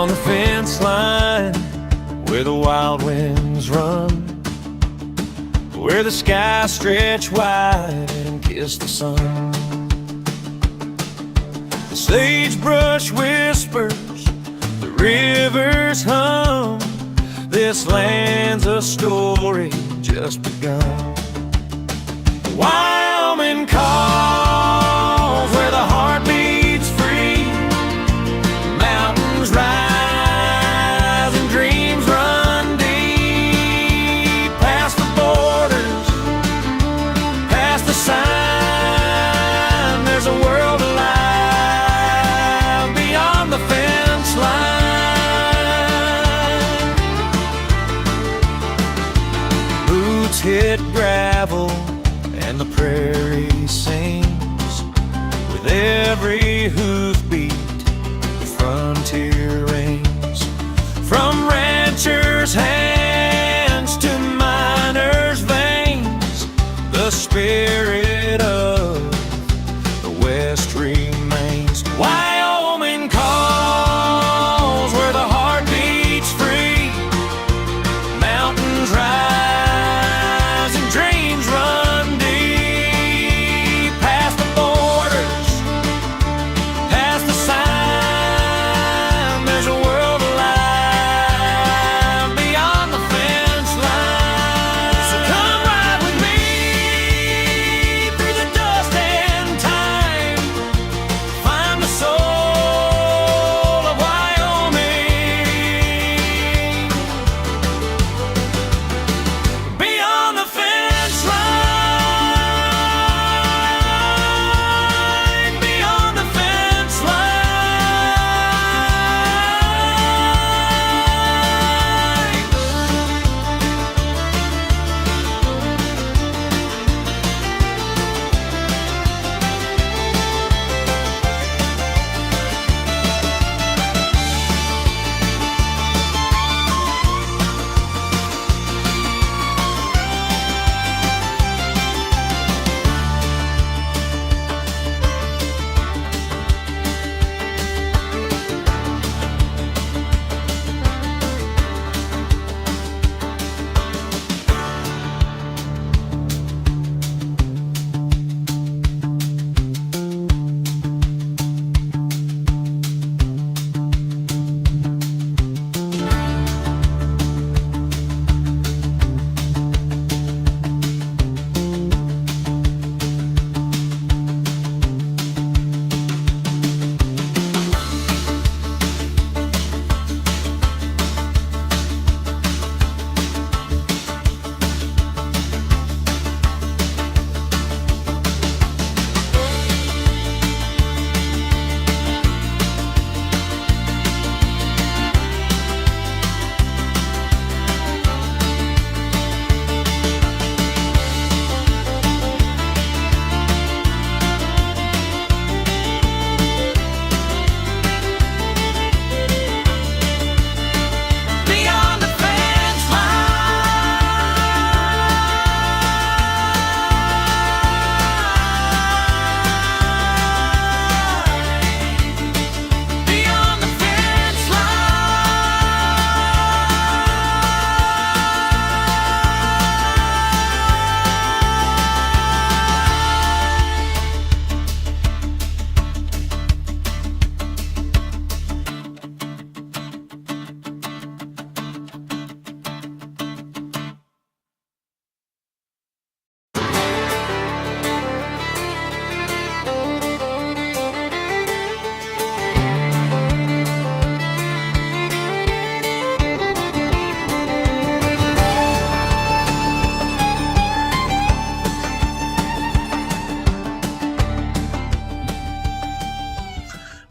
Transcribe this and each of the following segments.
on the fence line where the wild winds run, where the skies stretch wide and kiss the sun. The sagebrush whispers, the rivers hum. This land's a story just begun. Wyoming calls where the heart beats free. Mountains rise and dreams run deep. Past the borders, past the sign, there's a world alive beyond the fence line. Boots hit gravel and the prairie sings with every hoofbeat. The frontier rings from ranchers' hands to miners' veins. The spirit of the West remains. Wyoming calls where the heart beats free. Mountains rise and dreams run deep. Past the borders, past the sign, there's a world alive beyond the fence line. So come ride with me through the dust and time. Find the soul of Wyoming beyond the fence line, beyond the fence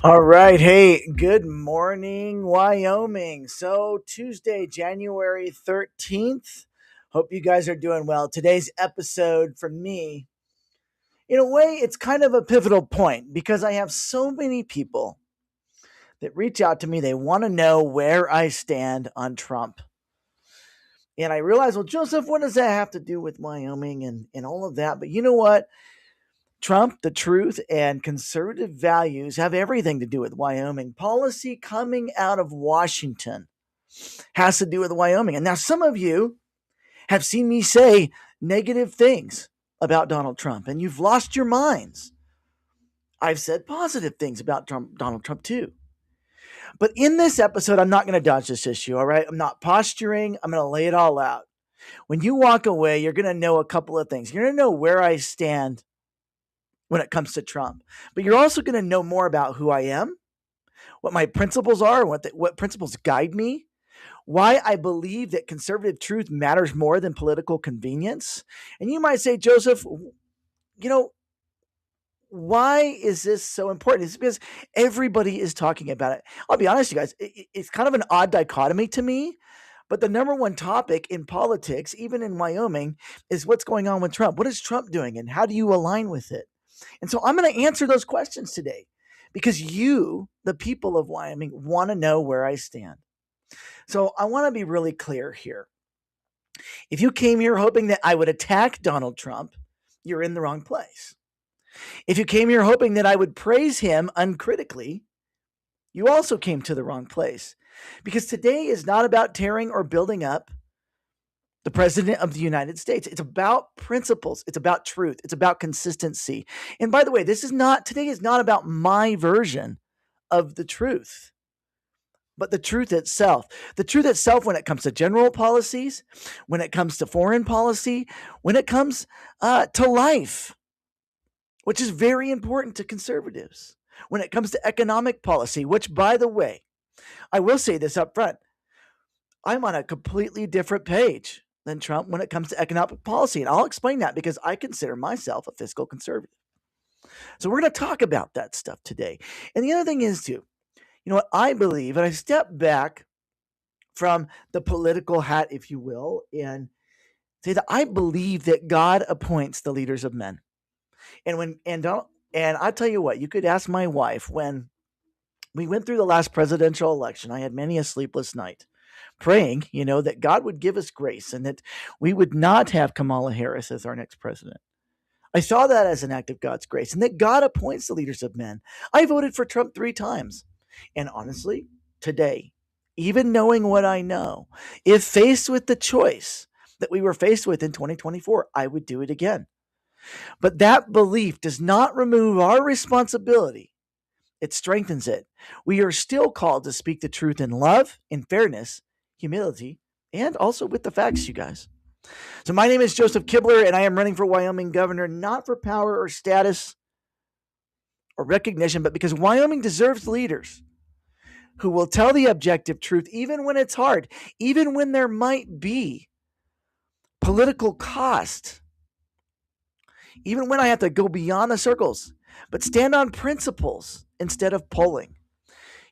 All right. Hey, good morning, Wyoming. So, Tuesday, January 13th. Hope you guys are doing well. Today's episode for me, in a way, it's kind of a pivotal point because I have so many people that reach out to me. They want to know where I stand on Trump. And I realize, well, Joseph, what does that have to do with Wyoming and all of that? But you know what? Trump, the truth, and conservative values have everything to do with Wyoming. Policy coming out of Washington has to do with Wyoming. And now some of you have seen me say negative things about Donald Trump, and you've lost your minds. I've said positive things about Donald Trump too. But in this episode, I'm not going to dodge this issue, all right? I'm not posturing. I'm going to lay it all out. When you walk away, you're going to know a couple of things. You're going to know where I stand when it comes to Trump, but you're also going to know more about who I am, what my principles are, what principles guide me, why I believe that conservative truth matters more than political convenience. And you might say, Joseph, why is this so important? It's because everybody is talking about it. I'll be honest, you guys, it's kind of an odd dichotomy to me, but the number one topic in politics, even in Wyoming, is what's going on with Trump. What is Trump doing and how do you align with it? And so I'm going to answer those questions today because you, the people of Wyoming, want to know where I stand. So I want to be really clear here. If you came here hoping that I would attack Donald Trump, you're in the wrong place. If you came here hoping that I would praise him uncritically, you also came to the wrong place. Because today is not about tearing or building up the president of the United States. It's about principles. It's about truth. It's about consistency. And by the way, today is not about my version of the truth, but the truth itself. The truth itself when it comes to general policies, when it comes to foreign policy, when it comes to life, which is very important to conservatives. When it comes to economic policy, which, by the way, I will say this up front, I'm on a completely different page than Trump when it comes to economic policy. And I'll explain that because I consider myself a fiscal conservative. So we're going to talk about that stuff today. And the other thing is, too, you know what I believe, and I step back from the political hat, if you will, and say that I believe that God appoints the leaders of men. And I'll tell you what, you could ask my wife when we went through the last presidential election. I had many a sleepless night praying, that God would give us grace and that we would not have Kamala Harris as our next president. I saw that as an act of God's grace and that God appoints the leaders of men. I voted for Trump 3 times. And honestly, today, even knowing what I know, if faced with the choice that we were faced with in 2024, I would do it again. But that belief does not remove our responsibility. It strengthens it. We are still called to speak the truth in love, in fairness, humility, and also with the facts, you guys. So my name is Joseph Kibler, and I am running for Wyoming governor, not for power or status or recognition, but because Wyoming deserves leaders who will tell the objective truth, even when it's hard, even when there might be political cost, even when I have to go beyond the circles, but stand on principles instead of polling.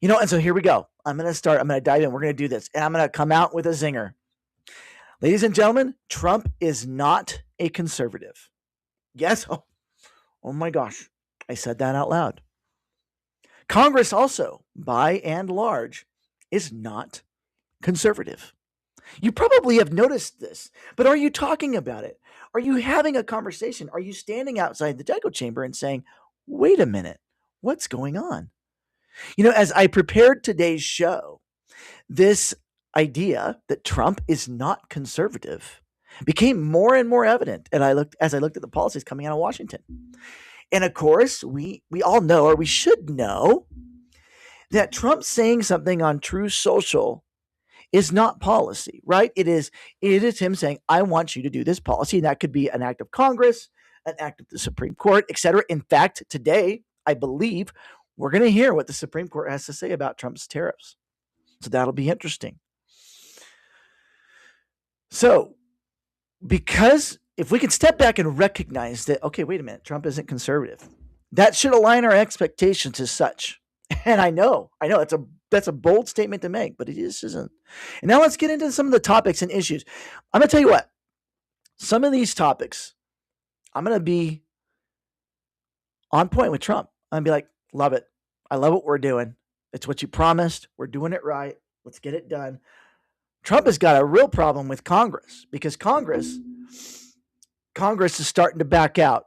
And so here we go. I'm going to dive in. We're going to do this. And I'm going to come out with a zinger. Ladies and gentlemen, Trump is not a conservative. Yes. Oh my gosh. I said that out loud. Congress also, by and large, is not conservative. You probably have noticed this, but are you talking about it? Are you having a conversation? Are you standing outside the echo chamber and saying, wait a minute, what's going on? As I prepared today's show, this idea that Trump is not conservative became more and more evident as I looked at the policies coming out of Washington. And of course, we all know, or we should know, that Trump saying something on Truth Social is not policy, right? It is him saying, I want you to do this policy. And that could be an act of Congress, an act of the Supreme Court, etc. In fact, today, I believe we're going to hear what the Supreme Court has to say about Trump's tariffs. So that'll be interesting. So, because if we can step back and recognize that, okay, wait a minute, Trump isn't conservative, that should align our expectations as such. And I know that's a bold statement to make, but it isn't. And now let's get into some of the topics and issues. I'm going to tell you what, some of these topics, I'm going to be on point with Trump. I'm going to be like, love it. I love what we're doing. It's what you promised. We're doing it right. Let's get it done. Trump has got a real problem with Congress because Congress is starting to back out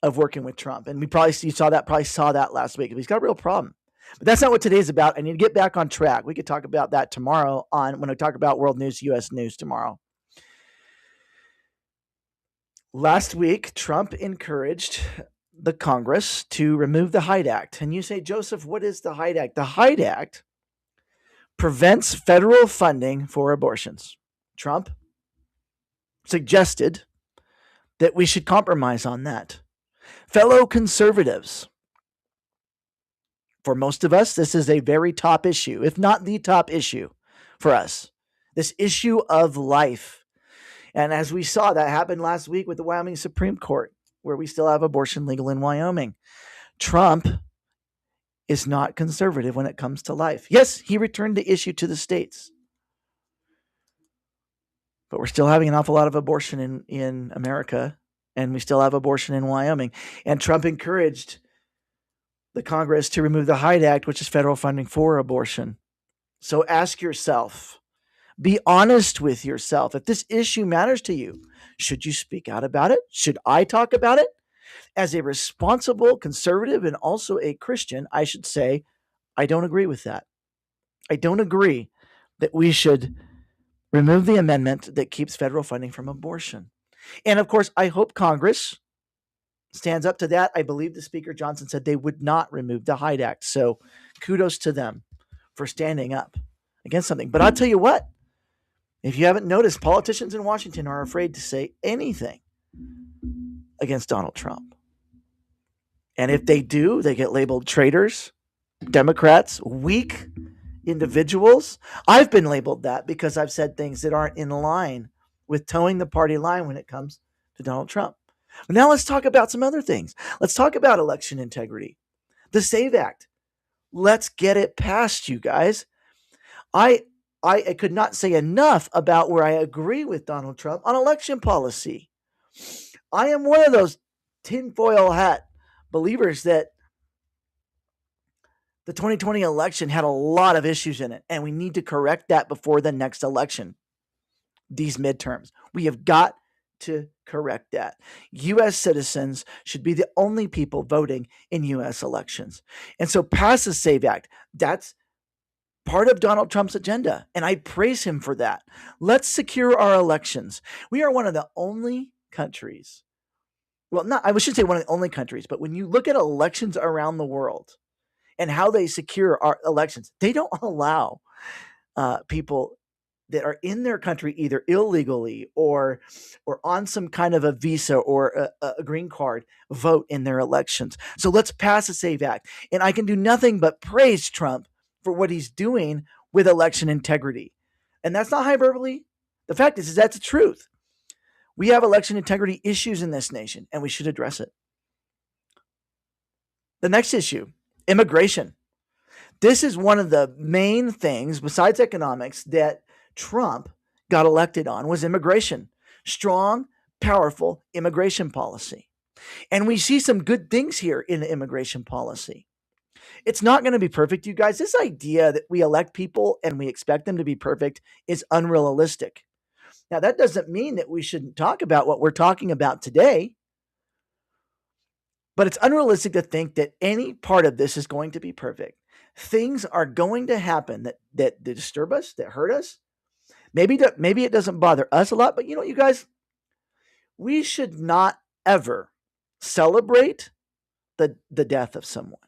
of working with Trump. And probably saw that last week. He's got a real problem. But that's not what today's about. I need to get back on track. We could talk about that tomorrow when I talk about world news, U.S. news tomorrow. Last week, Trump encouraged the Congress to remove the Hyde Act. And you say, Joseph, what is the Hyde Act? The Hyde Act prevents federal funding for abortions. Trump suggested that we should compromise on that. Fellow conservatives, for most of us, this is a very top issue, if not the top issue for us. This issue of life. And as we saw, that happened last week with the Wyoming Supreme Court, where we still have abortion legal in Wyoming. Trump is not conservative when it comes to life. Yes, he returned the issue to the states. But we're still having an awful lot of abortion in America, and we still have abortion in Wyoming. And Trump encouraged the Congress to remove the Hyde Act, which is federal funding for abortion. So ask yourself, be honest with yourself. If this issue matters to you, should you speak out about it? Should I talk about it? As a responsible conservative and also a Christian, I should say, I don't agree with that. I don't agree that we should remove the amendment that keeps federal funding from abortion. And of course, I hope Congress stands up to that. I believe the Speaker Johnson said they would not remove the Hyde Act. So kudos to them for standing up against something. But I'll tell you what, if you haven't noticed, politicians in Washington are afraid to say anything against Donald Trump. And if they do, they get labeled traitors, Democrats, weak individuals. I've been labeled that because I've said things that aren't in line with towing the party line when it comes to Donald Trump. But now let's talk about some other things. Let's talk about election integrity. The SAVE Act. Let's get it passed, you guys. I could not say enough about where I agree with Donald Trump on election policy. I am one of those tinfoil hat believers that the 2020 election had a lot of issues in it, and we need to correct that before the next election, these midterms. We have got to correct that. U.S. citizens should be the only people voting in U.S. elections. And so pass the SAVE Act. That's part of Donald Trump's agenda, and I praise him for that. Let's secure our elections. We are one of the only countries, I should say one of the only countries, but when you look at elections around the world and how they secure our elections, they don't allow people that are in their country either illegally or on some kind of a visa or a green card vote in their elections. So let's pass a SAVE Act. And I can do nothing but praise Trump for what he's doing with election integrity. And that's not hyperbole. The fact is that's the truth. We have election integrity issues in this nation, and we should address it. The next issue, immigration. This is one of the main things, besides economics, that Trump got elected on was immigration. Strong, powerful immigration policy. And we see some good things here in the immigration policy. It's not going to be perfect, you guys. This idea that we elect people and we expect them to be perfect is unrealistic. Now, that doesn't mean that we shouldn't talk about what we're talking about today, but it's unrealistic to think that any part of this is going to be perfect. Things are going to happen that disturb us, that hurt us. Maybe it doesn't bother us a lot, but you guys, we should not ever celebrate the death of someone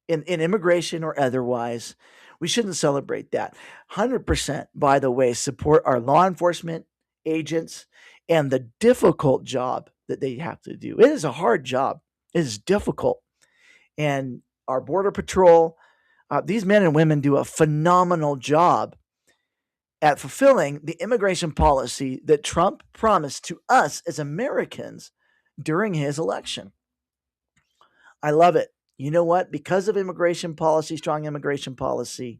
in immigration or otherwise. We shouldn't celebrate that. 100%, by the way, support our law enforcement agents and the difficult job that they have to do. It is a hard job. It is difficult. And our Border Patrol, these men and women do a phenomenal job at fulfilling the immigration policy that Trump promised to us as Americans during his election. I love it. You know what? Because of immigration policy, strong immigration policy,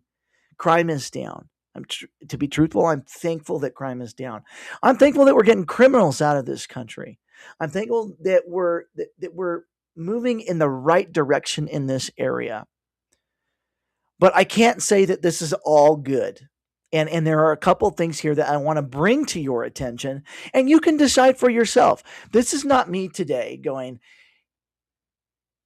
crime is down. To be truthful, I'm thankful that crime is down. I'm thankful that we're getting criminals out of this country. I'm thankful that we're moving in the right direction in this area. But I can't say that this is all good. And there are a couple things here that I want to bring to your attention, and you can decide for yourself. This is not me today going,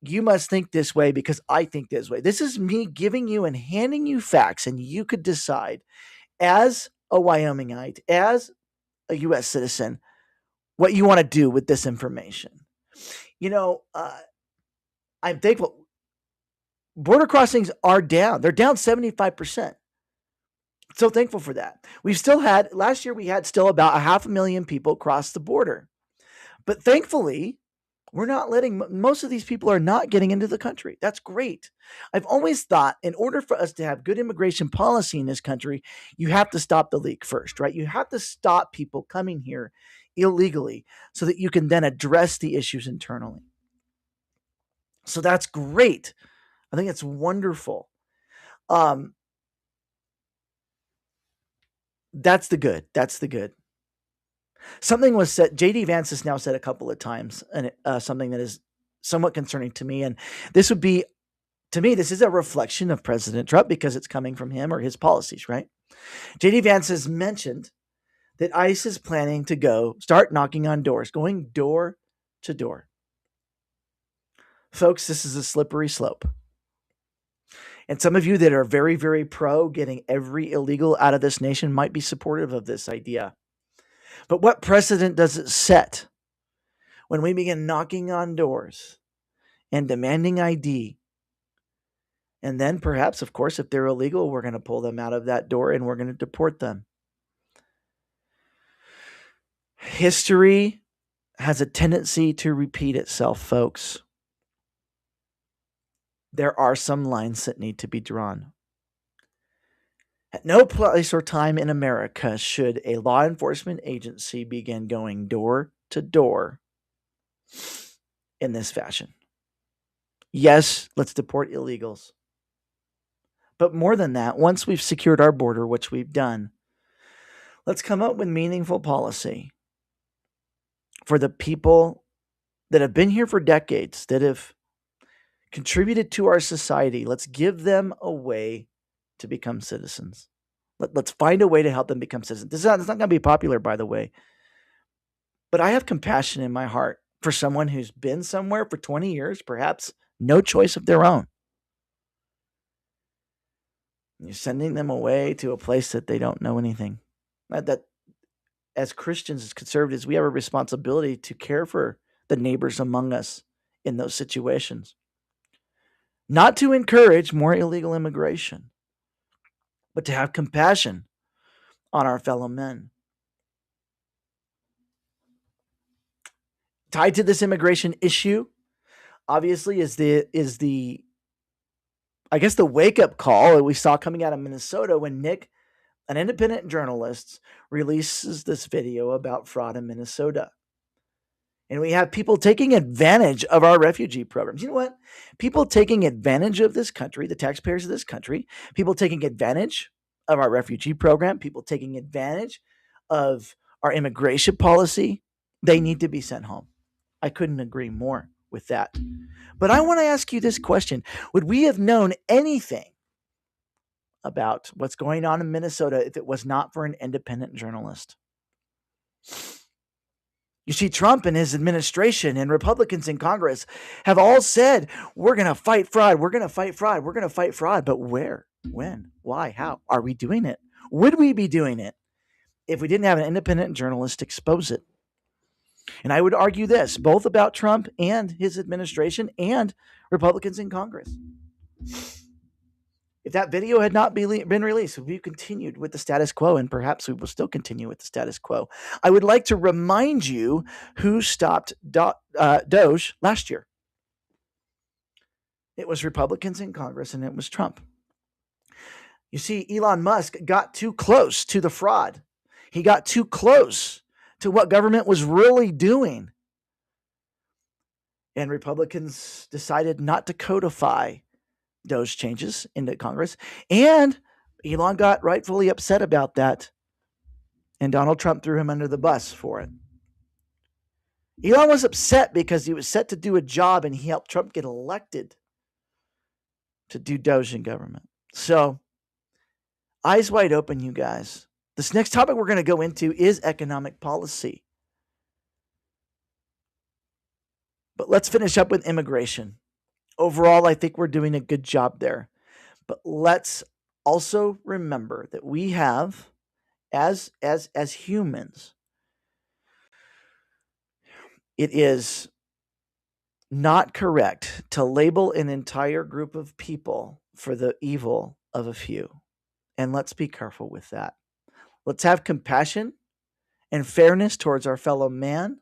you must think this way because I think this way. This is me giving you and handing you facts, and you could decide as a Wyomingite, as a U.S. citizen, what you want to do with this information. You know, I'm thankful border crossings are down. They're down 75%. So thankful for that. We've still had, last year, we had still about 500,000 people cross the border. But thankfully, we're not letting, most of these people are not getting into the country. That's great. I've always thought in order for us to have good immigration policy in this country, you have to stop the leak first, right? You have to stop people coming here illegally so that you can then address the issues internally. So that's great. I think it's wonderful. That's the good. That's the good. Something was said. JD Vance has now said a couple of times, and something that is somewhat concerning to me. And this would be, to me, this is a reflection of President Trump because it's coming from him or his policies, right? JD Vance has mentioned that ICE is planning to start knocking on doors, going door to door. Folks, this is a slippery slope. And some of you that are very, very pro getting every illegal out of this nation might be supportive of this idea. But what precedent does it set when we begin knocking on doors and demanding ID? And then perhaps, of course, if they're illegal, we're going to pull them out of that door and we're going to deport them. History has a tendency to repeat itself, folks. There are some lines that need to be drawn. At no place or time in America should a law enforcement agency begin going door to door in this fashion. Yes, let's deport illegals. But more than that, once we've secured our border, which we've done, let's come up with meaningful policy for the people that have been here for decades, that have contributed to our society. Let's give them a way to become citizens. Let's find a way to help them become citizens. It's not going to be popular, by the way. But I have compassion in my heart for someone who's been somewhere for 20 years, perhaps no choice of their own. You're sending them away to a place that they don't know anything. That as Christians, as conservatives, we have a responsibility to care for the neighbors among us in those situations. Not to encourage more illegal immigration, but to have compassion on our fellow men. Tied to this immigration issue, obviously, is the I guess the wake-up call that we saw coming out of Minnesota when Nick, an independent journalist, releases this video about fraud in Minnesota. And we have people taking advantage of our refugee programs. You know what? People taking advantage of this country, the taxpayers of this country, people taking advantage of our refugee program, people taking advantage of our immigration policy, they need to be sent home. I couldn't agree more with that. But I want to ask you this question. Would we have known anything about what's going on in Minnesota if it was not for an independent journalist? You see, Trump and his administration and Republicans in Congress have all said, we're going to fight fraud, we're going to fight fraud, we're going to fight fraud. But where, when, why, how are we doing it? Would we be doing it if we didn't have an independent journalist expose it? And I would argue this, both about Trump and his administration and Republicans in Congress. If that video had not been released, we continued with the status quo, and perhaps we will still continue with the status quo. I would like to remind you who stopped DOGE last year. It was Republicans in Congress, and it was Trump. You see, Elon Musk got too close to the fraud. He got too close to what government was really doing. And Republicans decided not to codify those changes into Congress. And Elon got rightfully upset about that. And Donald Trump threw him under the bus for it. Elon was upset because he was set to do a job and he helped Trump get elected to do Doge in government. So, eyes wide open, you guys. This next topic we're going to go into is economic policy. But let's finish up with immigration. Overall, I think we're doing a good job there. But let's also remember that we have, as humans, it is not correct to label an entire group of people for the evil of a few. And let's be careful with that. Let's have compassion and fairness towards our fellow man,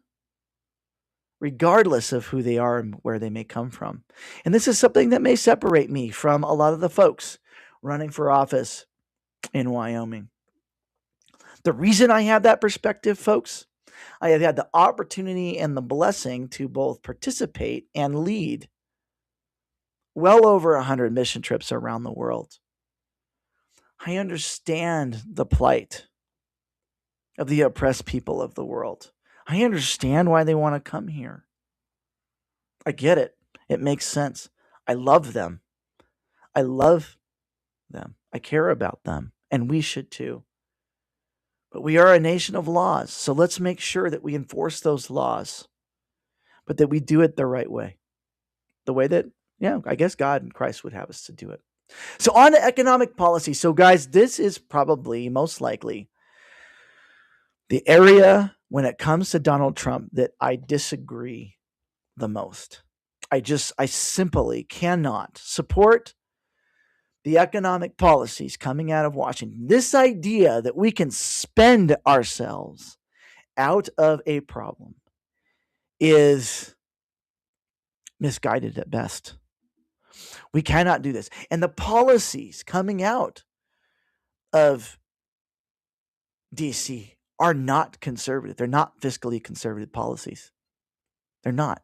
regardless of who they are and where they may come from. And this is something that may separate me from a lot of the folks running for office in Wyoming. The reason I have that perspective, folks, I have had the opportunity and the blessing to both participate and lead well over 100 mission trips around the world. I understand the plight of the oppressed people of the world. I understand why they want to come here. I get it. It makes sense. I love them. I love them. I care about them. And we should too. But we are a nation of laws. So let's make sure that we enforce those laws, but that we do it the right way. The way that, yeah, I guess God and Christ would have us to do it. So, on to economic policy. So, guys, this is probably most likely the area when it comes to Donald Trump that I disagree the most. I simply cannot support the economic policies coming out of Washington. This idea that we can spend ourselves out of a problem is misguided at best. We cannot do this. And the policies coming out of DC are not conservative. They're not fiscally conservative policies. They're not.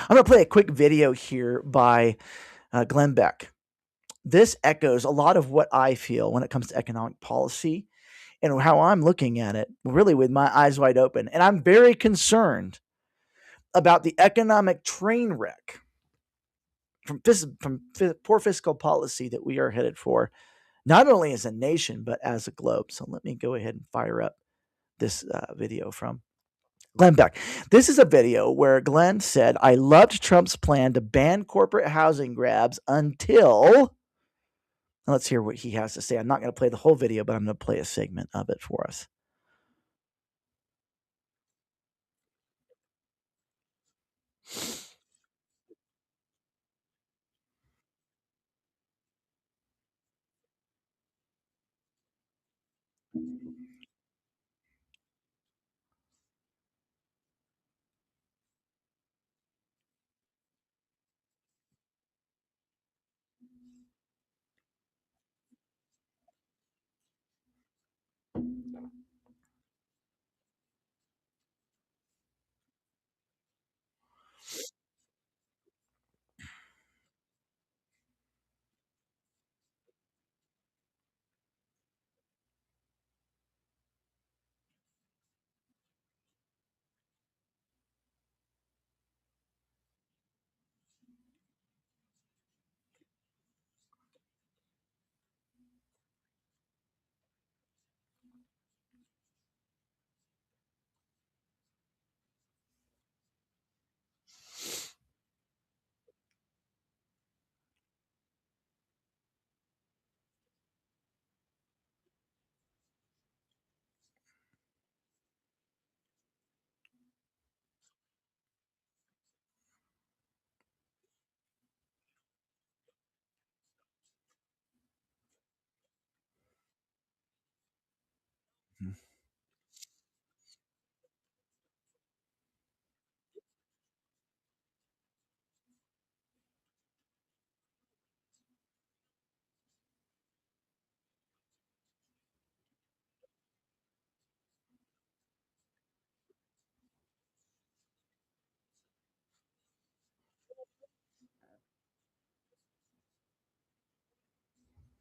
I'm going to play a quick video here by Glenn Beck. This echoes a lot of what I feel when it comes to economic policy and how I'm looking at it, really with my eyes wide open. And I'm very concerned about the economic train wreck from poor fiscal policy that we are headed for, not only as a nation, but as a globe. So let me go ahead and fire up this video from Glenn Beck. This is a video where Glenn said, I loved Trump's plan to ban corporate housing grabs until. Let's hear what he has to say. I'm not going to play the whole video, but I'm going to play a segment of it for us.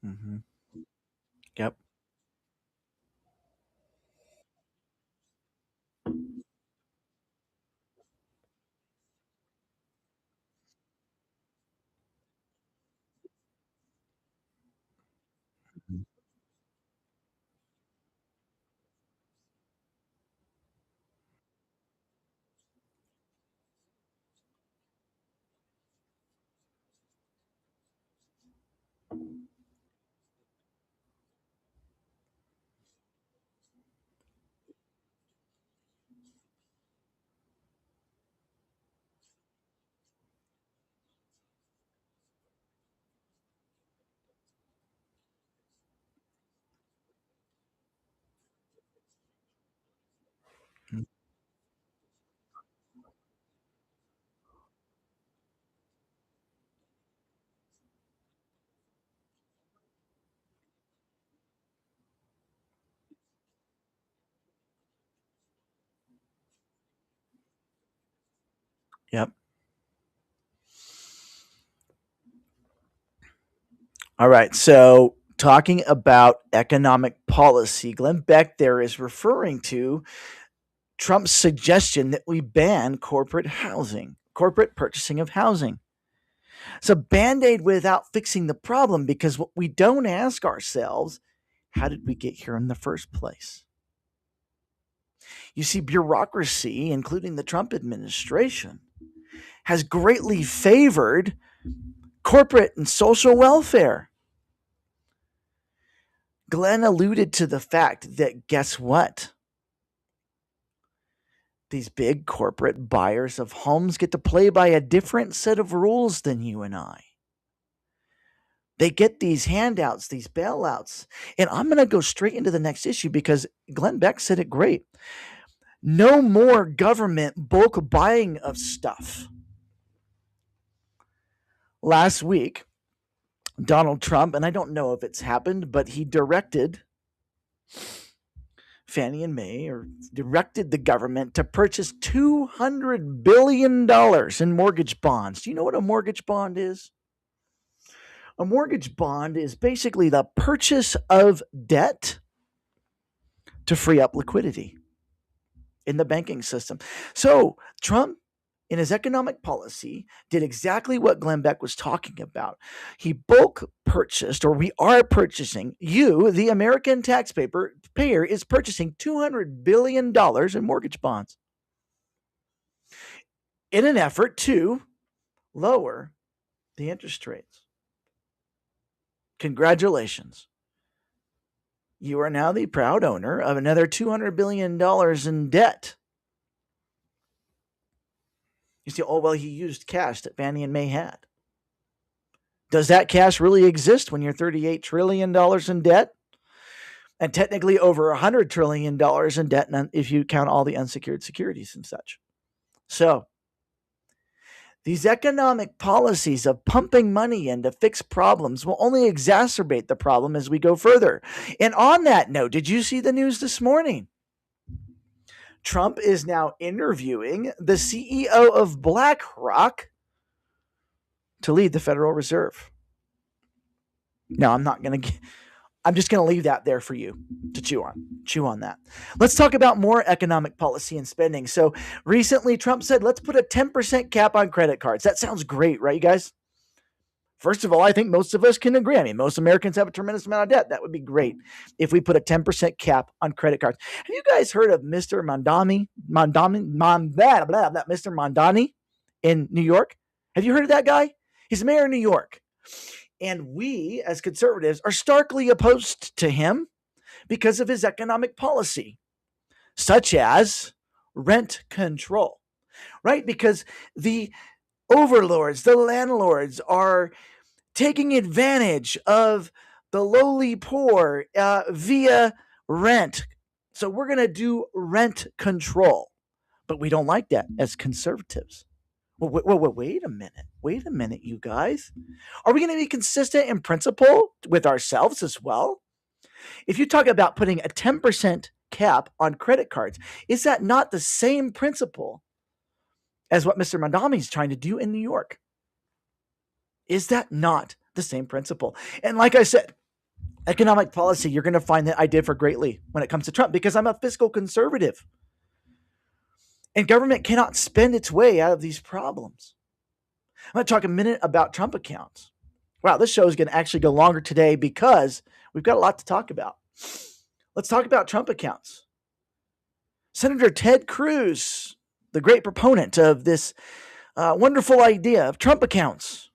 Mm-hmm. Yep. Yep. All right. So, talking about economic policy, Glenn Beck there is referring to Trump's suggestion that we ban corporate housing, corporate purchasing of housing. It's a band aid without fixing the problem because what we don't ask ourselves, how did we get here in the first place? You see, bureaucracy, including the Trump administration, has greatly favored corporate and social welfare. Glenn alluded to the fact that guess what? These big corporate buyers of homes get to play by a different set of rules than you and I. They get these handouts, these bailouts. And I'm going to go straight into the next issue because Glenn Beck said it great. No more government bulk buying of stuff. Last week, Donald Trump, and I don't know if it's happened, but he directed Fannie and Mae, or directed the government to purchase $200 billion in mortgage bonds. Do you know what a mortgage bond is? A mortgage bond is basically the purchase of debt to free up liquidity in the banking system. So Trump, in his economic policy, did exactly what Glenn Beck was talking about. He bulk purchased, or we are purchasing, you, the American taxpayer, is purchasing $200 billion in mortgage bonds in an effort to lower the interest rates. Congratulations. You are now the proud owner of another $200 billion in debt. You say, oh, well, he used cash that Fannie and Mae had. Does that cash really exist when you're $38 trillion in debt? And technically over $100 trillion in debt if you count all the unsecured securities and such. So, these economic policies of pumping money in to fix problems will only exacerbate the problem as we go further. And on that note, did you see the news this morning? Trump is now interviewing the CEO of BlackRock to lead the Federal Reserve. No, I'm just going to leave that there for you to chew on that. Let's talk about more economic policy and spending. So recently Trump said, let's put a 10% cap on credit cards. That sounds great, right, you guys? First of all, I think most of us can agree. I mean, most Americans have a tremendous amount of debt. That would be great if we put a 10% cap on credit cards. Have you guys heard of Mr. Mr. Mondani in New York? Have you heard of that guy? He's mayor of New York. And we, as conservatives, are starkly opposed to him because of his economic policy, such as rent control, right? Because the overlords, the landlords are taking advantage of the lowly poor via rent. So we're going to do rent control. But we don't like that as conservatives. Wait a minute, you guys. Are we going to be consistent in principle with ourselves as well? If you talk about putting a 10% cap on credit cards, is that not the same principle as what Mr. Mondani is trying to do in New York? Is that not the same principle? And like I said, economic policy, you're going to find that I differ greatly when it comes to Trump because I'm a fiscal conservative. And government cannot spend its way out of these problems. I'm going to talk a minute about Trump accounts. Wow, this show is going to actually go longer today because we've got a lot to talk about. Let's talk about Trump accounts. Senator Ted Cruz, the great proponent of this wonderful idea of Trump accounts,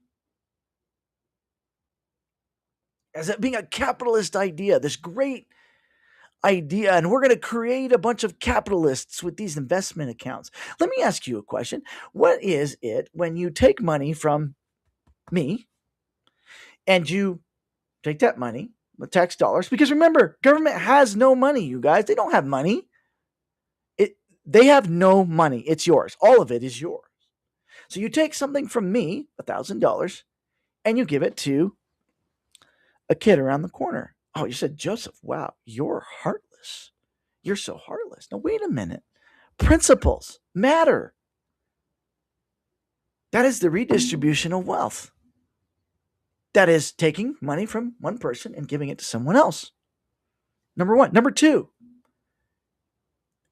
as it being a capitalist idea, this great idea, and we're going to create a bunch of capitalists with these investment accounts. Let me ask you a question. What is it when you take money from me and you take that money, the tax dollars, because remember, government has no money, you guys. They don't have money. They have no money. It's yours. All of it is yours. So you take something from me, $1,000, and you give it to a kid around the corner. Oh, you said, Joseph, wow, you're heartless. You're so heartless. Now, wait a minute. Principles matter. That is the redistribution of wealth. That is taking money from one person and giving it to someone else. Number one. Number two,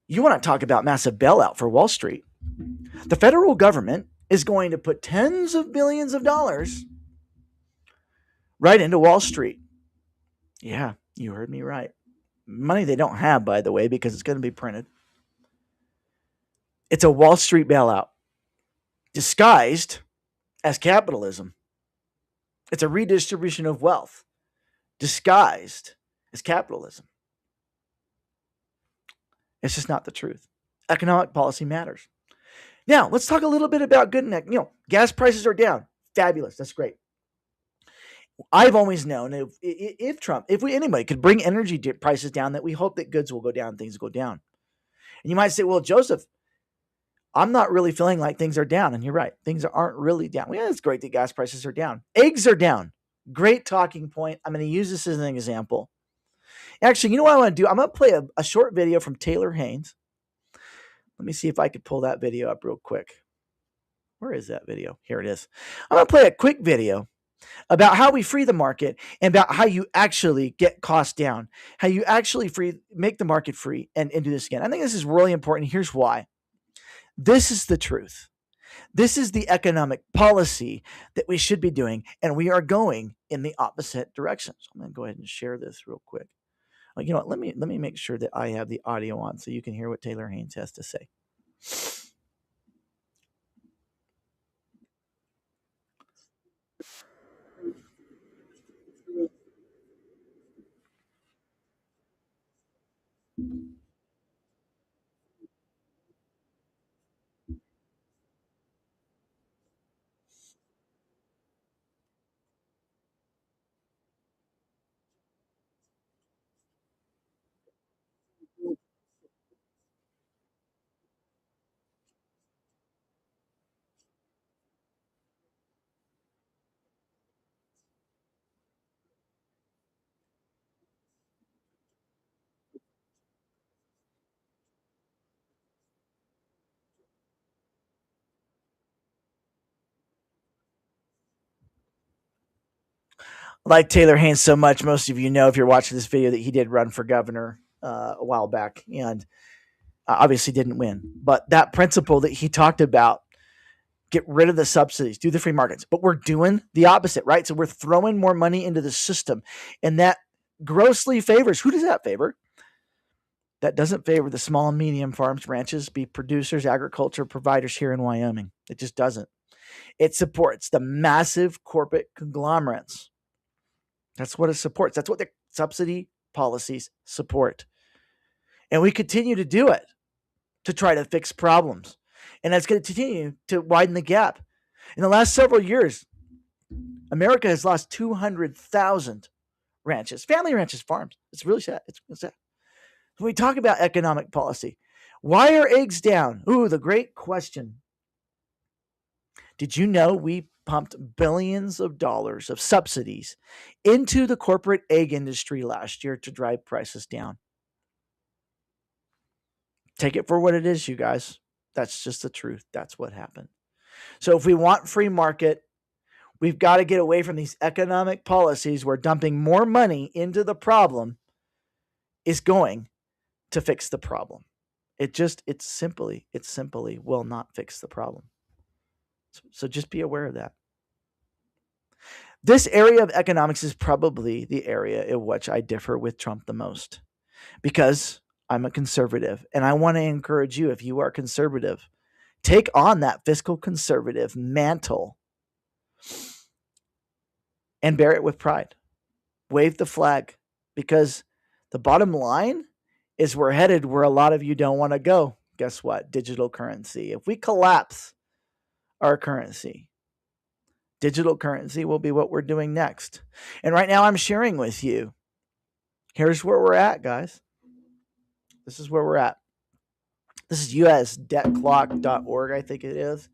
you want to talk about massive bailout for Wall Street. The federal government is going to put tens of billions of dollars right into Wall Street. Yeah, you heard me right. Money they don't have, by the way, because it's going to be printed. It's a Wall Street bailout disguised as capitalism. It's a redistribution of wealth disguised as capitalism. It's just not the truth. Economic policy matters. Now, let's talk a little bit about good neck. Gas prices are down. Fabulous. That's great. I've always known if anybody could bring energy prices down, that we hope that goods will go down, things will go down. And you might say, well, Joseph, I'm not really feeling like things are down. And you're right. Things aren't really down. Well, it's great that gas prices are down. Eggs are down. Great talking point. I'm going to use this as an example. Actually, you know what I want to do? I'm going to play a short video from Taylor Haynes. Let me see if I could pull that video up real quick. Where is that video? Here it is. I'm going to play a quick video about how we free the market and about how you actually get costs down, how you actually make the market free and do this again. I think this is really important. Here's why. This is the truth. This is the economic policy that we should be doing, and we are going in the opposite direction. So I'm going to go ahead and share this real quick. You know what? Let me make sure that I have the audio on so you can hear what Taylor Haynes has to say. Like Taylor Haynes so much, most of you know if you're watching this video that he did run for governor a while back and obviously didn't win. But that principle that he talked about, get rid of the subsidies, do the free markets. But we're doing the opposite, right? So we're throwing more money into the system, and that grossly favors, who does that favor? That doesn't favor the small and medium farms, ranches, beef producers, agriculture providers here in Wyoming. It just doesn't. It supports the massive corporate conglomerates. That's what it supports. That's what the subsidy policies support. And we continue to do it to try to fix problems. And that's going to continue to widen the gap. In the last several years, America has lost 200,000 ranches, family ranches, farms. It's really sad. It's sad. When we talk about economic policy, why are eggs down? Ooh, the great question. Did you know we pumped billions of dollars of subsidies into the corporate egg industry last year to drive prices down? Take it for what it is, you guys. That's just the truth. That's what happened. So if we want free market, we've got to get away from these economic policies where dumping more money into the problem is going to fix the problem. It simply will not fix the problem. So just be aware of that. This area of economics is probably the area in which I differ with Trump the most, because I'm a conservative, and I want to encourage you, if you are conservative, take on that fiscal conservative mantle and bear it with pride. Wave the flag, because the bottom line is we're headed where a lot of you don't want to go. Guess what? Digital currency. If we collapse our currency, digital currency will be what we're doing next. And right now I'm sharing with you, here's where we're at, guys. This is where we're at. This is usdebtclock.org, I think it is.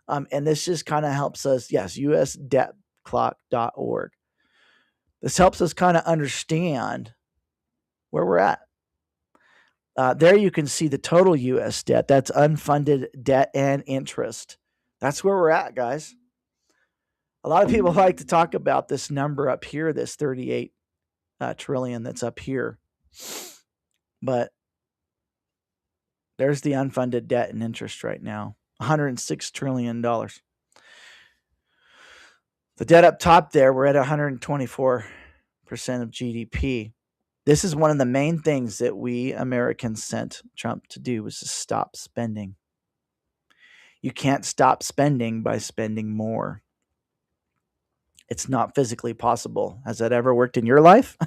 And this just kind of helps us. Yes, usdebtclock.org. This helps us kind of understand where we're at. There you can see the total U.S. debt. That's unfunded debt and interest. That's where we're at, guys. A lot of people like to talk about this number up here, this 38 trillion that's up here. But there's the unfunded debt and interest right now, $106 trillion. The debt up top there, we're at 124% of GDP. This is one of the main things that we Americans sent Trump to do, was to stop spending. You can't stop spending by spending more. It's not physically possible. Has that ever worked in your life?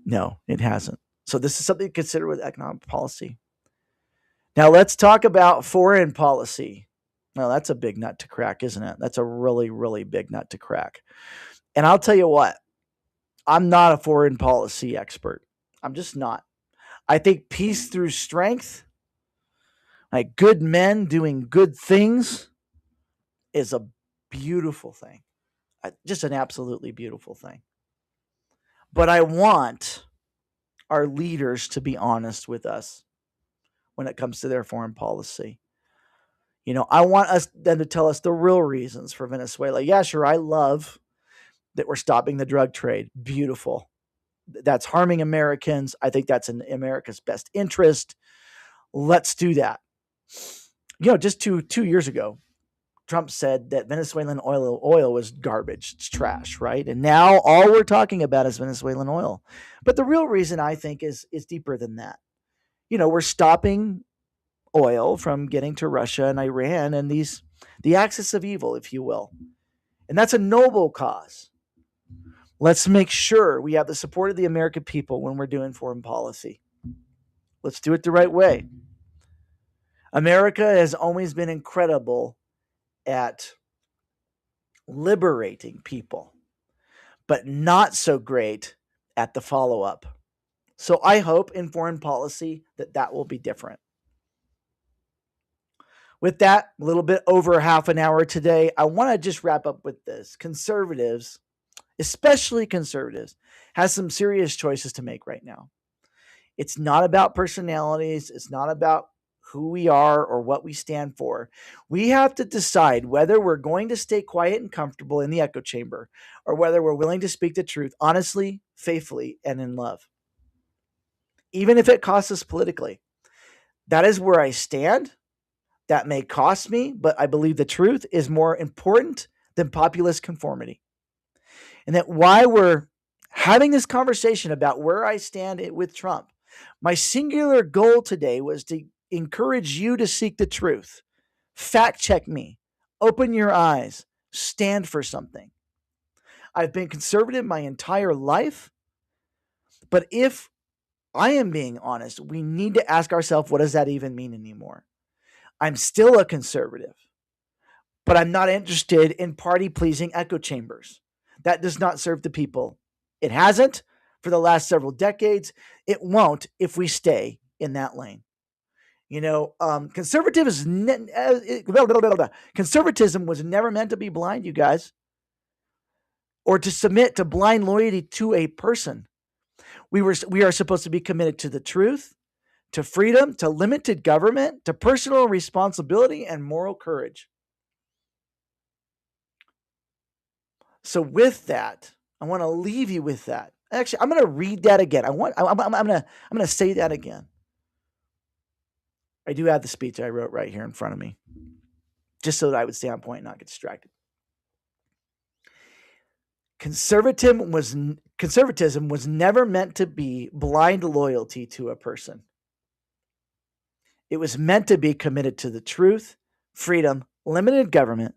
No, it hasn't. So this is something to consider with economic policy. Now let's talk about foreign policy. Well, that's a big nut to crack, isn't it? That's a really, really big nut to crack. And I'll tell you what, I'm not a foreign policy expert. I'm just not. I think peace through strength, like good men doing good things, is a beautiful thing. Just an absolutely beautiful thing. But I want our leaders to be honest with us when it comes to their foreign policy. I want them to tell us the real reasons for Venezuela. Yeah, sure, I love that we're stopping the drug trade. Beautiful. That's harming Americans. I think that's in America's best interest. Let's do that. Just two years ago, Trump said that Venezuelan oil was garbage. It's trash, right? And now all we're talking about is Venezuelan oil. But the real reason, I think, is deeper than that. We're stopping oil from getting to Russia and Iran and the axis of evil, if you will. And that's a noble cause. Let's make sure we have the support of the American people when we're doing foreign policy. Let's do it the right way. America has always been incredible at liberating people, but not so great at the follow-up. So I hope in foreign policy that will be different. With that, a little bit over half an hour today, I want to just wrap up with this. Conservatives, especially conservatives, has some serious choices to make right now. It's not about personalities. It's not about who we are or what we stand for. We have to decide whether we're going to stay quiet and comfortable in the echo chamber or whether we're willing to speak the truth honestly, faithfully, and in love, even if it costs us politically. That is where I stand. That may cost me, but I believe the truth is more important than populist conformity. And that why we're having this conversation about where I stand with Trump, my singular goal today was to encourage you to seek the truth. Fact check me. Open your eyes. Stand for something. I've been conservative my entire life, but if I am being honest, we need to ask ourselves, what does that even mean anymore? I'm still a conservative, but I'm not interested in party-pleasing echo chambers. That does not serve the people. It hasn't for the last several decades. It won't if we stay in that lane. Conservatism was never meant to be blind, you guys, or to submit to blind loyalty to a person. We are supposed to be committed to the truth, to freedom, to limited government, to personal responsibility and moral courage. So with that, I want to leave you with that. Actually, I'm going to read that again. I'm going to say that again. I do have the speech I wrote right here in front of me, just so that I would stay on point and not get distracted. Conservatism was never meant to be blind loyalty to a person. It was meant to be committed to the truth, freedom, limited government,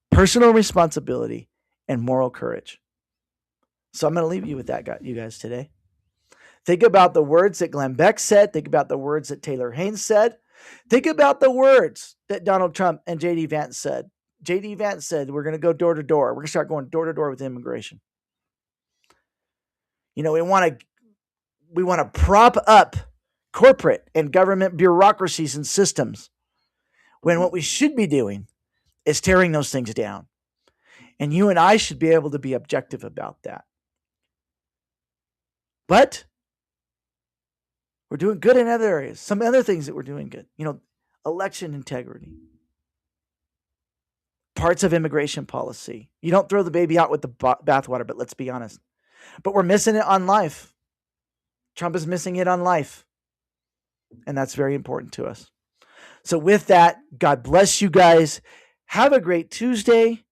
personal responsibility, and moral courage. So I'm going to leave you with that, you guys, today. Think about the words that Glenn Beck said. Think about the words that Taylor Haynes said. Think about the words that Donald Trump and J.D. Vance said. J.D. Vance said, we're going to go door to door. We're going to start going door to door with immigration. We want to prop up corporate and government bureaucracies and systems when what we should be doing is tearing those things down. And you and I should be able to be objective about that. But we're doing good in other areas. Some other things that we're doing good. Election integrity. parts of immigration policy. You don't throw the baby out with the bathwater, but let's be honest. But we're missing it on life. Trump is missing it on life. And that's very important to us. So with that, God bless you guys. Have a great Tuesday.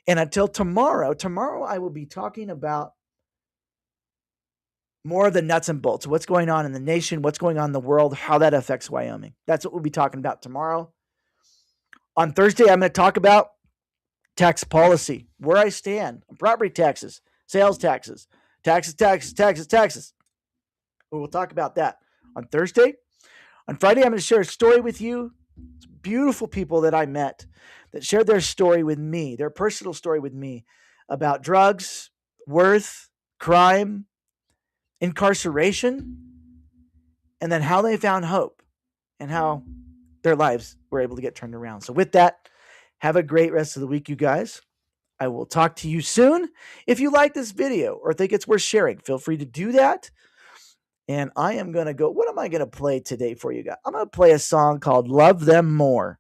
And until tomorrow I will be talking about more of the nuts and bolts, what's going on in the nation, what's going on in the world, how that affects Wyoming. That's what we'll be talking about tomorrow. On Thursday, I'm going to talk about tax policy, where I stand on property taxes, sales taxes, taxes. We'll talk about that on Thursday. On Friday, I'm going to share a story with you. It's beautiful people that I met that shared their story with me, their personal story with me about drugs, worth, crime, incarceration, and then how they found hope and how their lives were able to get turned around. So with that, have a great rest of the week, you guys. I will talk to you soon. If you like this video or think it's worth sharing, feel free to do that. And I am going to go, what am I going to play today for you guys? I'm going to play a song called Love Them More.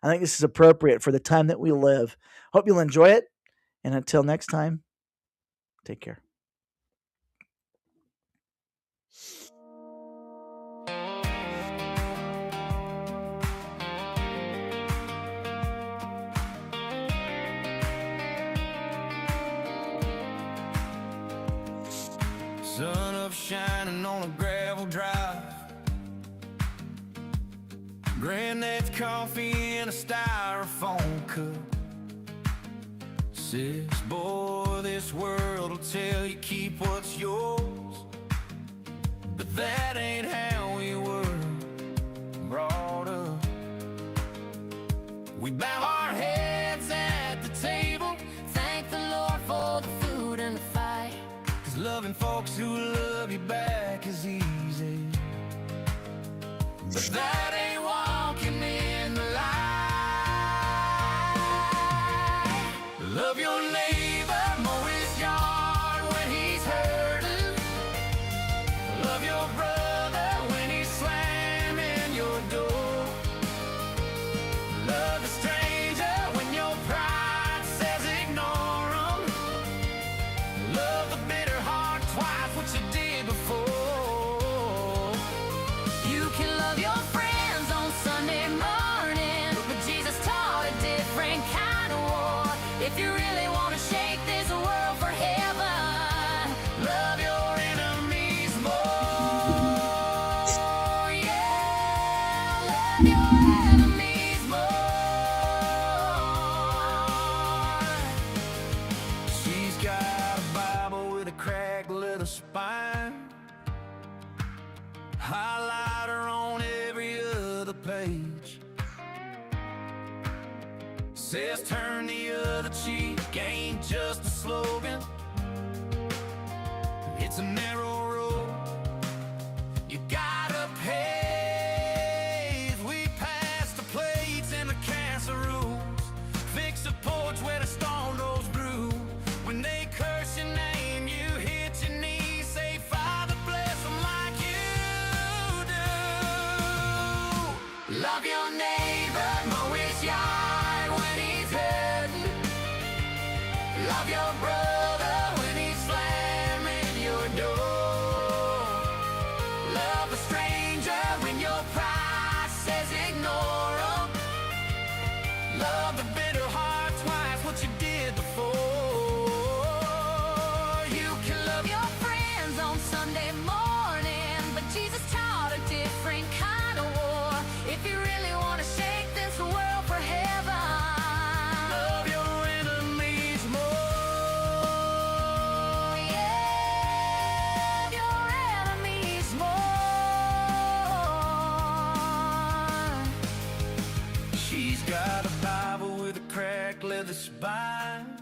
I think this is appropriate for the time that we live. Hope you'll enjoy it. And until next time, take care. Sun up shining on a gravel drive, granddad's coffee in a styrofoam cup. Says, boy, this world will tell you keep what's yours, but that ain't how we were brought up. We bow our heads at the table, thank the Lord for the food and the fight, 'cause loving folks who love you back is easy, but that ain't walking in the light. Love your neighbor, mow his yard when he's hurting. Love your brother when he's slamming your door. Love the stranger when your pride says ignore him. Love the bitter heart twice what you did before. You can love your friends on Sunday morning, but Jesus taught a different kind of war. If you really want to shake this world for heaven, love your enemies more. Yeah, love your enemies more. She's got a Bible with a cracked little spine, highlighter on every other page. Says turn the other cheek, ain't just a slogan, it's a narrow road you gotta pave. We pass the plates and the casseroles, fix the porch where the storm goes through. When they curse your name, you hit your knees, say Father bless them like you do. Love your neighbor, mow his yard when he's hurting. Love your brother when he's slamming your door. Love a stranger when your pride says ignore him. Love the bitter heart twice what you did before. You can love your friends on Sunday morning, but Jesus taught a different kind of war. If you really want to shake this world for heaven, love your enemies more. Yeah, your enemies more. She's got a Bible with a cracked leather spine,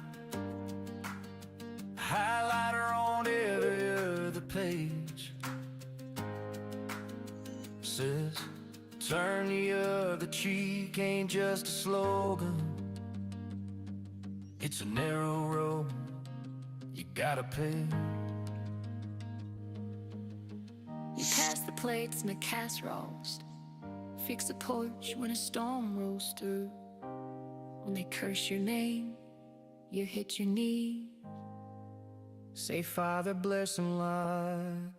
highlighter on every other page. Says turn the other cheek, ain't just a slogan, it's a narrow road you gotta pay. You pass the plates and the casseroles, fix the porch when a storm rolls through. When they curse your name, you hit your knee. Say, Father, bless him, Lord.